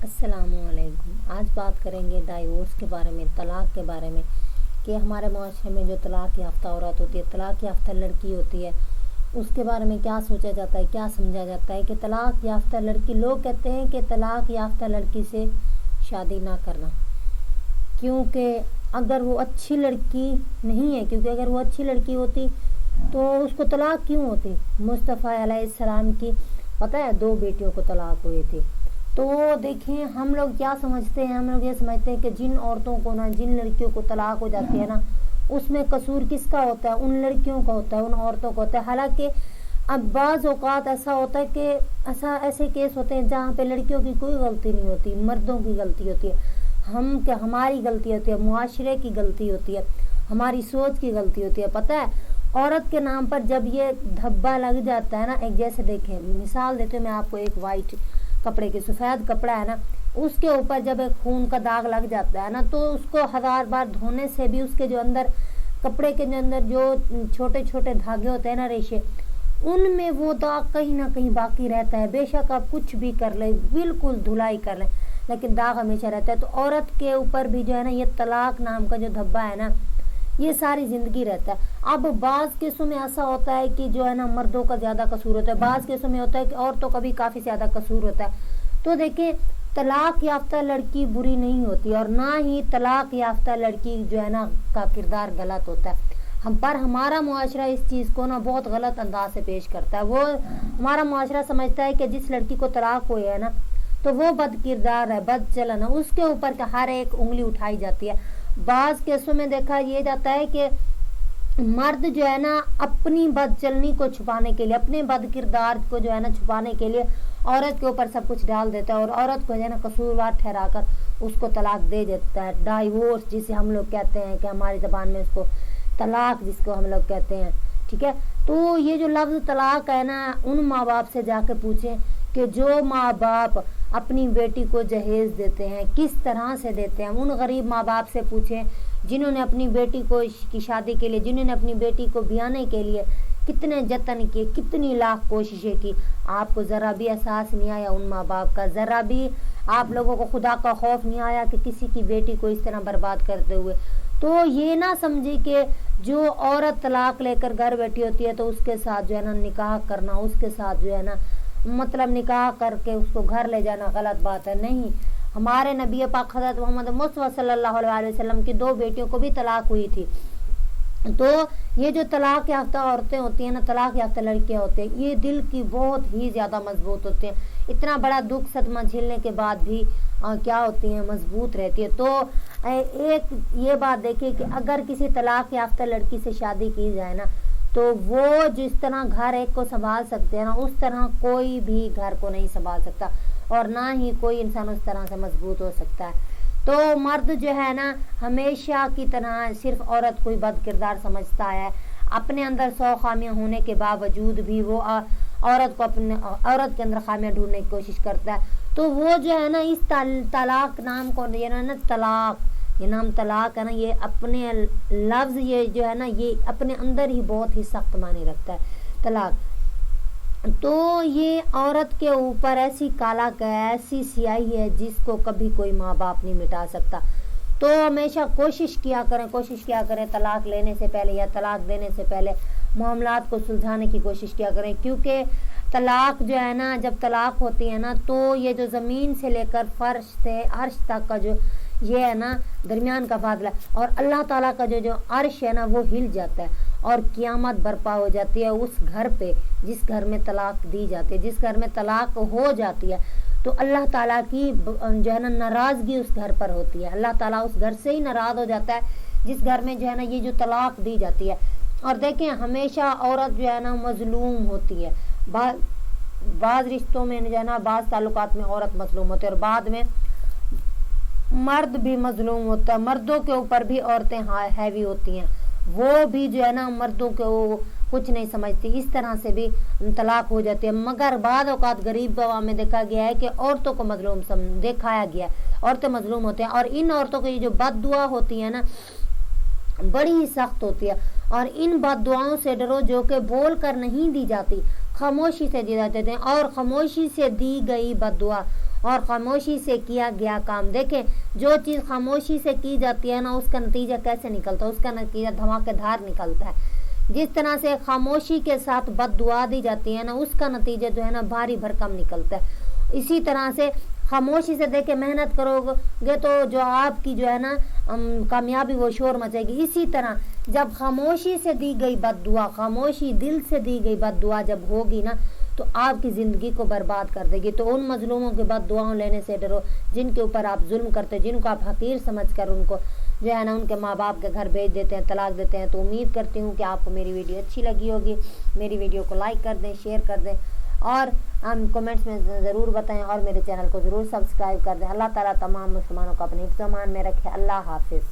السلام علیکم۔ آج بات کریں گے ڈائیورس کے بارے میں، طلاق کے بارے میں، کہ ہمارے معاشرے میں جو طلاق یافتہ عورت ہوتی ہے، طلاق یافتہ لڑکی ہوتی ہے، اس کے بارے میں کیا سوچا جاتا ہے، کیا سمجھا جاتا ہے کہ طلاق یافتہ لڑکی، لوگ کہتے ہیں کہ طلاق یافتہ لڑکی سے شادی نہ کرنا، کیونکہ اگر وہ اچھی لڑکی نہیں ہے، کیونکہ اگر وہ اچھی لڑکی ہوتی تو اس کو طلاق کیوں ہوتی؟ مصطفیٰ علیہ السلام کی پتہ ہے 2 بیٹیوں کو طلاق ہوئی تھی۔ تو دیکھیں ہم لوگ کیا سمجھتے ہیں، ہم لوگ یہ سمجھتے ہیں کہ جن عورتوں کو نا، جن لڑکیوں کو طلاق ہو جاتی ہے نا، اس میں قصور کس کا ہوتا ہے؟ ان لڑکیوں کا ہوتا ہے، ان عورتوں کا ہوتا ہے۔ حالانکہ اب بعض اوقات ایسا ہوتا ہے کہ ایسے کیس ہوتے ہیں جہاں پہ لڑکیوں کی کوئی غلطی نہیں ہوتی، مردوں کی غلطی ہوتی ہے، ہماری غلطی ہوتی ہے، معاشرے کی غلطی ہوتی ہے، ہماری سوچ کی غلطی ہوتی ہے۔ پتہ ہے عورت کے نام پر جب یہ دھبا لگ جاتا ہے نا، ایک جیسے دیکھیں مثال دیتے میں آپ کو، ایک وائٹ کپڑے کے، سفید کپڑا ہے نا، اس کے اوپر جب ایک خون کا داغ لگ جاتا ہے نا، تو اس کو 1000 بار دھونے سے بھی اس کے جو اندر کپڑے کے اندر جو چھوٹے چھوٹے دھاگے ہوتے ہیں نا، ریشے، ان میں وہ داغ کہیں نہ کہیں باقی رہتا ہے۔ بے شک آپ کچھ بھی کر لیں، بالکل دھلائی کر لیں، لیکن داغ ہمیشہ رہتا ہے۔ تو عورت کے اوپر بھی جو ہے نا یہ طلاق نام کا جو دھبا ہے نا، یہ ساری زندگی رہتا ہے۔ اب بعض کیسوں میں ایسا ہوتا ہے کہ جو ہے نا مردوں کا زیادہ قصور ہوتا ہے، بعض کیسوں میں ہوتا ہے کہ عورتوں کا بھی کافی زیادہ قصور ہوتا ہے۔ تو دیکھیں طلاق یافتہ لڑکی بری نہیں ہوتی، اور نہ ہی طلاق یافتہ لڑکی جو ہے نا کا کردار غلط ہوتا ہے۔ ہمارا معاشرہ اس چیز کو نا بہت غلط انداز سے پیش کرتا ہے۔ وہ ہمارا معاشرہ سمجھتا ہے کہ جس لڑکی کو طلاق ہوئی ہے نا، تو وہ بد کردار ہے، بد چلن ہے، اس کے اوپر کا ہر ایک انگلی اٹھائی جاتی ہے۔ بعض کیسوں میں دیکھا یہ جاتا ہے کہ مرد جو ہے نا اپنی بد چلنی کو چھپانے کے لیے، اپنے بد کردار کو جو ہے نا چھپانے کے لیے عورت کے اوپر سب کچھ ڈال دیتا ہے، اور عورت کو جو ہے نا قصوروار ٹھہرا کر اس کو طلاق دے دیتا ہے۔ ڈائیورس جسے ہم لوگ کہتے ہیں، کہ ہماری زبان میں اس کو طلاق جس کو ہم لوگ کہتے ہیں، ٹھیک ہے۔ تو یہ جو لفظ طلاق ہے نا، ان ماں باپ سے جا کے پوچھیں کہ جو ماں باپ اپنی بیٹی کو جہیز دیتے ہیں کس طرح سے دیتے ہیں۔ ان غریب ماں باپ سے پوچھیں جنہوں نے اپنی بیٹی کو کی شادی کے لیے، جنہوں نے اپنی بیٹی کو بیانے کے لیے کتنے جتن کیے، کتنی لاکھ کوششیں کی۔ آپ کو ذرا بھی احساس نہیں آیا ان ماں باپ کا؟ ذرا بھی آپ لوگوں کو خدا کا خوف نہیں آیا کہ کسی کی بیٹی کو اس طرح برباد کرتے ہوئے؟ تو یہ نہ سمجھے کہ جو عورت طلاق لے کر گھر بیٹھی ہوتی ہے تو اس کے ساتھ جو ہے نا نکاح کرنا، اس کے ساتھ جو ہے نا مطلب نکاح کر کے اس کو گھر لے جانا غلط بات ہے۔ نہیں، ہمارے نبی پاک حضرت محمد مصطفیٰ صلی اللہ علیہ وسلم کی 2 بیٹیوں کو بھی طلاق ہوئی تھی۔ تو یہ جو طلاق یافتہ عورتیں ہوتی ہیں نا، طلاق یافتہ لڑکیاں ہوتی ہیں، یہ دل کی بہت ہی زیادہ مضبوط ہوتی ہیں۔ اتنا بڑا دکھ صدمہ جھیلنے کے بعد بھی کیا ہوتی ہیں؟ مضبوط رہتی ہے۔ تو ایک یہ بات دیکھیں کہ اگر کسی طلاق یافتہ لڑکی سے شادی کی جائے نا، تو وہ جس طرح گھر ایک کو سنبھال سکتے ہیں نا، اس طرح کوئی بھی گھر کو نہیں سنبھال سکتا، اور نہ ہی کوئی انسان اس طرح سے مضبوط ہو سکتا ہے۔ تو مرد جو ہے نا ہمیشہ کی طرح صرف عورت کو ہی بد کردار سمجھتا ہے، اپنے اندر 100 خامیاں ہونے کے باوجود بھی وہ عورت کے اندر خامیاں ڈھونڈنے کی کوشش کرتا ہے۔ تو وہ جو ہے نا اس طلاق نام کو، یہ نا طلاق، یہ نام طلاق ہے نا، یہ اپنے لفظ یہ جو ہے نا یہ اپنے اندر ہی بہت ہی سخت معنی رکھتا ہے طلاق۔ تو یہ عورت کے اوپر ایسی کالا ایسی سیاہی ہے جس کو کبھی کوئی ماں باپ نہیں مٹا سکتا۔ تو ہمیشہ کوشش کیا کریں طلاق لینے سے پہلے یا طلاق دینے سے پہلے معاملات کو سلجھانے کی کوشش کیا کریں، کیونکہ طلاق جو ہے نا، جب طلاق ہوتی ہے نا، تو یہ جو زمین سے لے کر فرش سے عرش تک کا جو یہ ہے نا درمیان کا فاصلہ، اور اللہ تعالیٰ کا جو عرش ہے نا وہ ہل جاتا ہے، اور قیامت برپا ہو جاتی ہے اس گھر پہ جس گھر میں طلاق دی جاتی ہے، جس گھر میں طلاق ہو جاتی ہے۔ تو اللہ تعالیٰ کی جو ہے نا ناراضگی اس گھر پر ہوتی ہے، اللہ تعالیٰ اس گھر سے ہی ناراض ہو جاتا ہے جس گھر میں جو ہے نا یہ جو طلاق دی جاتی ہے۔ اور دیکھیں ہمیشہ عورت جو ہے نا مظلوم ہوتی ہے، بعض رشتوں میں جو ہے نا بعض تعلقات میں عورت مظلوم ہوتی ہے، اور بعد میں مرد بھی مظلوم ہوتا ہے۔ مردوں کے اوپر بھی عورتیں ہیوی ہوتی ہیں، وہ بھی جو ہے نا مردوں کو کچھ نہیں سمجھتی، اس طرح سے بھی طلاق ہو جاتی ہے۔ مگر بعض اوقات غریب گواہ میں دیکھا گیا ہے کہ عورتوں کو مظلوم دکھایا گیا ہے، عورتیں مظلوم ہوتے ہیں، اور ان عورتوں کی جو بد دعا ہوتی ہے نا بڑی ہی سخت ہوتی ہے۔ اور ان بد دعاؤں سے ڈرو جو کہ بول کر نہیں دی جاتی، خاموشی سے دی جاتے ہیں، اور خاموشی سے دی گئی بد دعا اور خاموشی سے کیا گیا کام. دیکھیں جو چیز خاموشی سے کی جاتی ہے نا اس کا نتیجہ کیسے نکلتا ہے, اس کا نتیجہ دھماکے دھار نکلتا ہے. جس طرح سے خاموشی کے ساتھ بد دعا دی جاتی ہے نا اس کا نتیجہ جو ہے نا بھاری بھرکم نکلتا ہے. اسی طرح سے خاموشی سے دیکھیں محنت کرو گے تو جو آپ کی جو ہے نا کامیابی وہ شور مچے گی. اسی طرح جب خاموشی سے دی گئی بد دعا, خاموشی دل سے دی گئی بد دعا جب ہوگی نا تو آپ کی زندگی کو برباد کر دے گی. تو ان مظلوموں کے بد دعاؤں لینے سے ڈرو جن کے اوپر آپ ظلم کرتے, جن کو آپ حقیر سمجھ کر ان کو جو ہے نا ان کے ماں باپ کے گھر بھیج دیتے ہیں, طلاق دیتے ہیں. تو امید کرتی ہوں کہ آپ کو میری ویڈیو اچھی لگی ہوگی. میری ویڈیو کو لائک کر دیں, شیئر کر دیں اور ہم کومنٹس میں ضرور بتائیں اور میرے چینل کو ضرور سبسکرائب کر دیں. اللہ تعالیٰ تمام مسلمانوں کو اپنے حفظ و امان میں رکھے. اللہ حافظ.